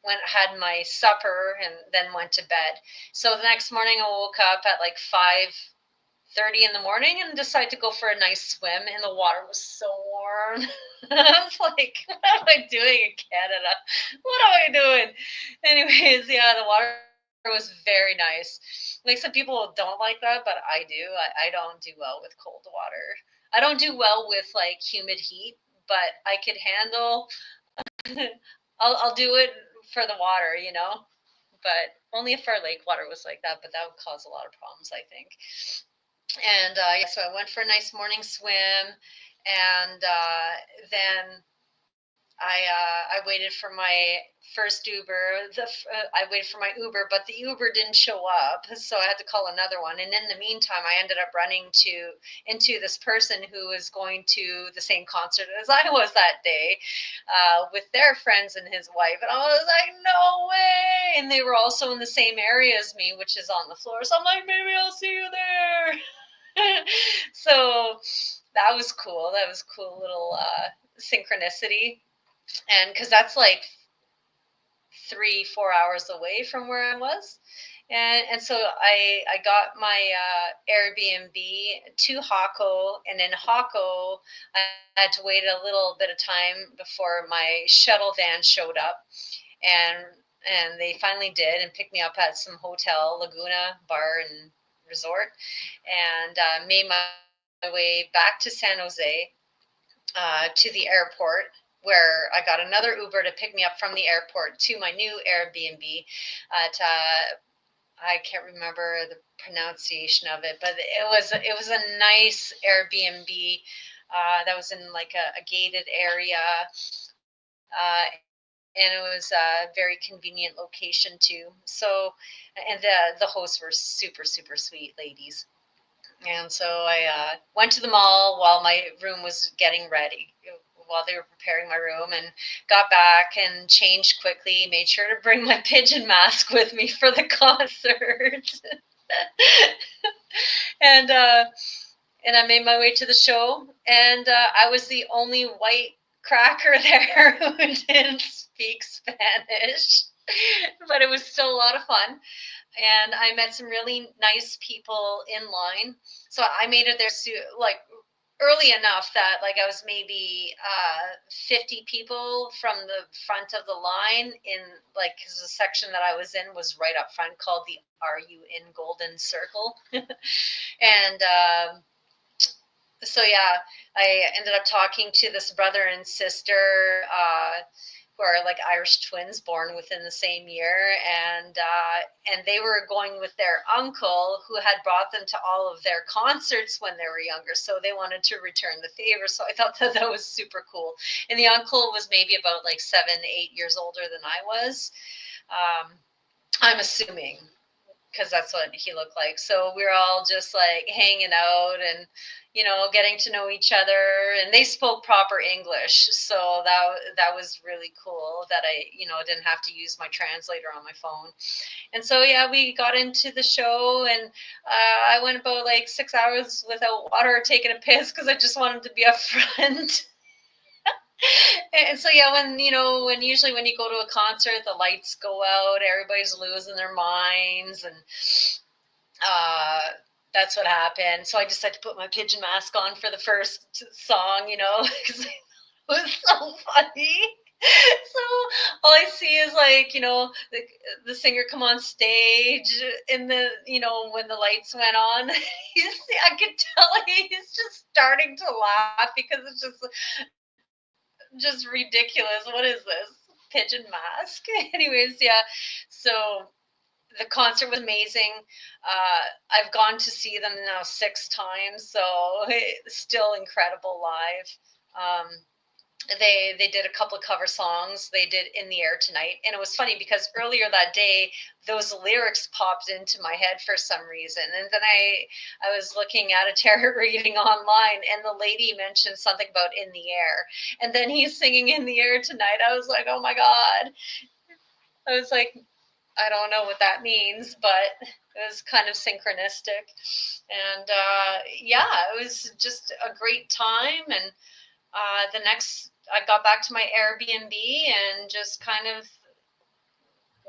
A: went had my supper and then went to bed. So the next morning I woke up at like 5:30 in the morning and decided to go for a nice swim, and the water was so warm. I was like, what am I doing in Canada? What am I doing? Anyways, yeah, the water was very nice. Like some people don't like that, but I do. I don't do well with cold water. I don't do well with like humid heat, but I could handle. I'll do it for the water, you know. But only if our lake water was like that. But that would cause a lot of problems, I think. And yeah, so I went for a nice morning swim, and then I waited for my first Uber. I waited for my Uber, but the Uber didn't show up, so I had to call another one. And in the meantime, I ended up running into this person who was going to the same concert as I was that day, with their friends and his wife. And I was like, no way! And they were also in the same area as me, which is on the floor. So I'm like, maybe I'll see you there. So that was cool. That was a cool little synchronicity. And because that's like 3-4 hours away from where I was. And so I got my Airbnb to Hako, and in Hako I had to wait a little bit of time before my shuttle van showed up, and they finally did and picked me up at some hotel, Laguna Bar and Resort, and made my way back to San Jose, to the airport, where I got another Uber to pick me up from the airport to my new Airbnb at I can't remember the pronunciation of it, but it was a nice Airbnb that was in like a gated area, uh, and it was a very convenient location too. So, and the hosts were super sweet ladies. And so I went to the mall while my room was getting ready, while they were preparing my room, and got back and changed quickly, made sure to bring my pigeon mask with me for the concert. and and I made my way to the show, and I was the only white cracker there who didn't speak Spanish, but it was still a lot of fun. And I met some really nice people in line. So I made it there like early enough that like I was maybe 50 people from the front of the line, in like, because the section that I was in was right up front, called the Are You in Golden Circle. And so yeah, I ended up talking to this brother and sister, who are like Irish twins, born within the same year, and they were going with their uncle, who had brought them to all of their concerts when they were younger. So they wanted to return the favor. So I thought that was super cool. And the uncle was maybe about like 7-8 years older than I was. I'm assuming, because that's what he looked like. So we were all just like hanging out and, getting to know each other, and they spoke proper English. So that was really cool that I, didn't have to use my translator on my phone. And so, yeah, we got into the show, and I went about like 6 hours without water or taking a piss, because I just wanted to be up front. And so, yeah, when usually when you go to a concert, the lights go out, everybody's losing their minds, and that's what happened. So I decided to put my pigeon mask on for the first song, because it was so funny. So all I see is like, the singer come on stage, and when the lights went on, I could tell he's just starting to laugh, because it's just ridiculous. What is this? Pigeon mask? Anyways, yeah. So the concert was amazing. I've gone to see them now 6 times, so still incredible live. They did a couple of cover songs. They did In the Air Tonight, and it was funny because earlier that day those lyrics popped into my head for some reason, and then I was looking at a tarot reading online, and the lady mentioned something about in the air, and then he's singing In the Air Tonight. I was like, oh my god. I was like, I don't know what that means, but it was kind of synchronistic. And yeah, it was just a great time. And I got back to my Airbnb and just kind of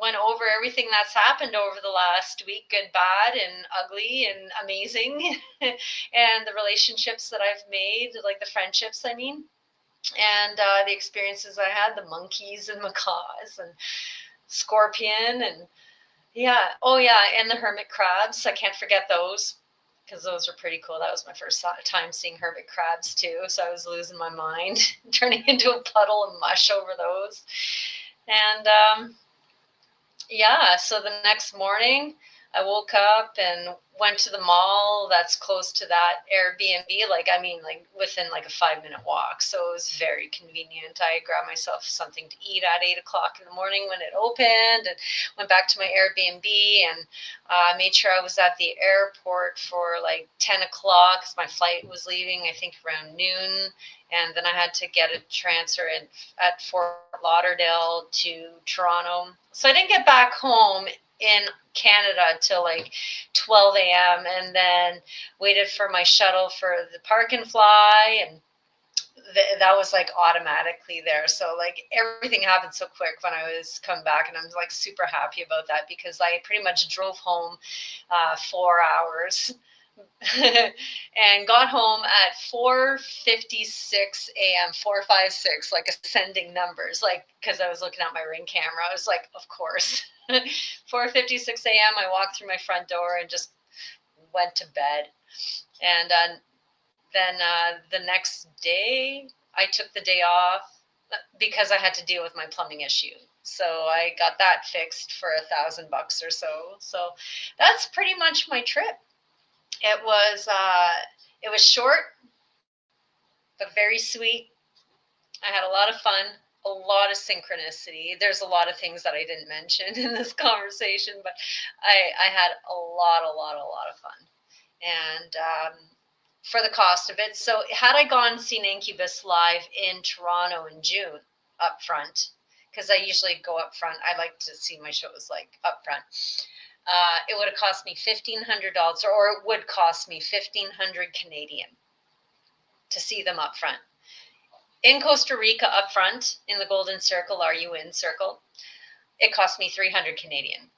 A: went over everything that's happened over the last week, good, bad, and ugly, and amazing. And the relationships that I've made, like the friendships, I mean, and the experiences I had, the monkeys and macaws and scorpion, and yeah. Oh, yeah. And the hermit crabs. I can't forget those, because those were pretty cool. That was my first time seeing hermit crabs too. So I was losing my mind, turning into a puddle of mush over those. And yeah, so the next morning I woke up and went to the mall that's close to that Airbnb. Like, I mean, like within like a 5-minute walk. So it was very convenient. I grabbed myself something to eat at 8 o'clock in the morning when it opened, and went back to my Airbnb, and made sure I was at the airport for like 10 o'clock because my flight was leaving, I think, around noon. And then I had to get a transfer at Fort Lauderdale to Toronto. So I didn't get back home in Canada till like 12 a.m. and then waited for my shuttle for the park and fly, and that was like automatically there. So like everything happened so quick when I was coming back, and I'm like super happy about that because I pretty much drove home 4 hours and got home at 4:56 a.m. 4:56, like ascending numbers, like because I was looking at my Ring camera. I was like, of course. 4:56 a.m. I walked through my front door and just went to bed. And then the next day, I took the day off because I had to deal with my plumbing issue. So I got that fixed for $1,000 or so. So that's pretty much my trip. It was short, but very sweet. I had a lot of fun, a lot of synchronicity. There's a lot of things that I didn't mention in this conversation, but I had a lot of fun. And for the cost of it, so had I gone seen Incubus live in Toronto in June up front, because I usually go up front. I like to see my shows like up front. It would have cost me $1,500, or it would cost me 1,500 Canadian to see them up front. In Costa Rica up front, in the Golden Circle, Are You In Circle, it cost me 300 Canadian.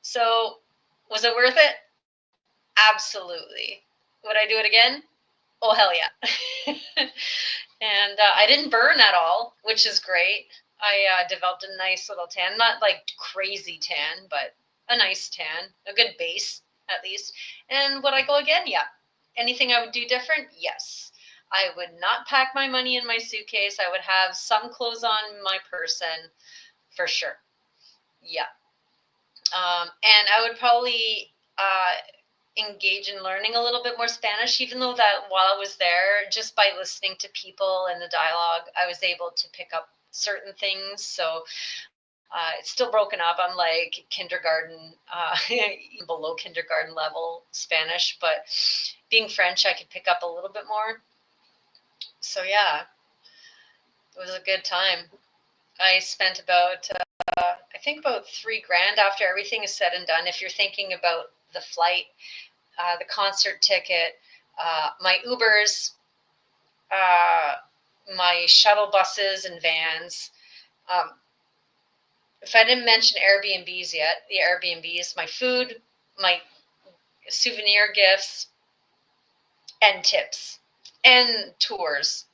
A: So was it worth it? Absolutely. Would I do it again? Oh, hell yeah. And I didn't burn at all, which is great. I developed a nice little tan, not like crazy tan, but a nice tan, a good base at least. And would I go again? Yeah. Anything I would do different? Yes. I would not pack my money in my suitcase. I would have some clothes on my person for sure. Yeah. And I would probably engage in learning a little bit more Spanish, even though that while I was there, just by listening to people and the dialogue, I was able to pick up certain things. So it's still broken up. I'm like kindergarten, below kindergarten level Spanish, but being French, I could pick up a little bit more. So yeah, it was a good time. I spent about, I think about $3,000 after everything is said and done. If you're thinking about the flight, the concert ticket, my Ubers, my shuttle buses and vans. If I didn't mention Airbnbs yet, the Airbnbs, my food, my souvenir gifts, and tips, and tours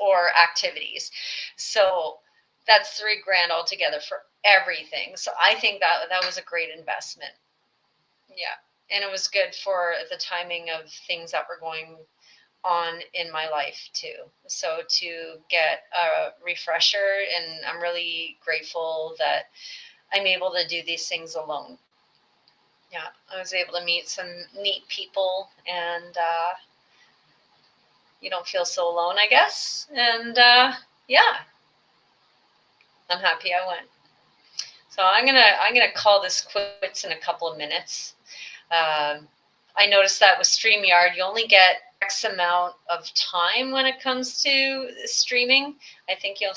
A: or activities. So that's $3,000 altogether for everything. So I think that was a great investment. Yeah. And it was good for the timing of things that were going on in my life too. So to get a refresher, and I'm really grateful that I'm able to do these things alone. Yeah, I was able to meet some neat people, and you don't feel so alone, I guess. And yeah, I'm happy I went. So I'm gonna call this quits in a couple of minutes. I noticed that with StreamYard, you only get X amount of time when it comes to streaming. I think you'll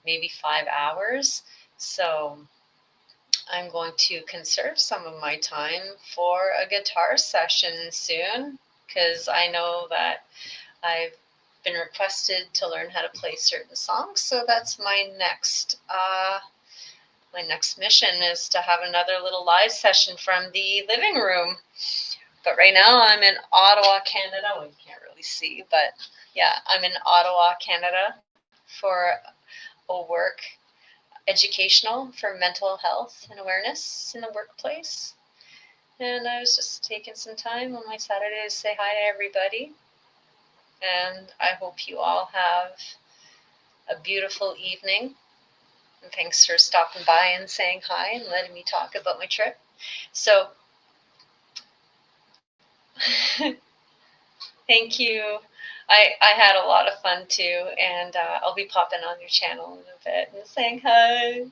A: maybe 5 hours. So I'm going to conserve some of my time for a guitar session soon, because I know that I've been requested to learn how to play certain songs. So that's my next mission, is to have another little live session from the living room. But right now I'm in Ottawa, Canada. Well, you can't really see, but yeah, I'm in Ottawa, Canada for a work educational for mental health and awareness in the workplace. And I was just taking some time on my Saturday to say hi to everybody. And I hope you all have a beautiful evening. And thanks for stopping by and saying hi and letting me talk about my trip. So thank you. I had a lot of fun too, and I'll be popping on your channel in a bit and saying hi.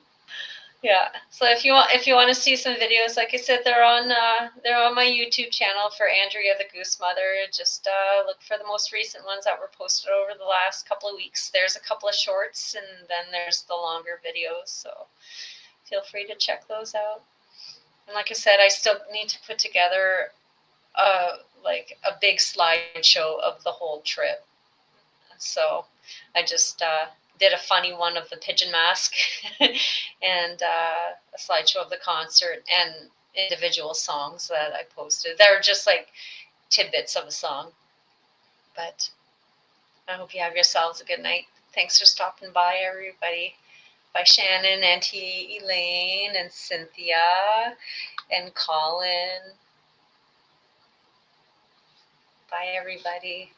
A: Yeah. So if you want to see some videos, like I said, they're on my YouTube channel for Andrea the Goose Mother. Just look for the most recent ones that were posted over the last couple of weeks. There's a couple of shorts, and then there's the longer videos. So feel free to check those out. And like I said, I still need to put together like a big slideshow of the whole trip. So I just did a funny one of the pigeon mask and a slideshow of the concert and individual songs that I posted. They're just like tidbits of a song. But I hope you have yourselves a good night. Thanks for stopping by, everybody. Bye, Shannon, Auntie Elaine, and Cynthia, and Colin. Bye, everybody.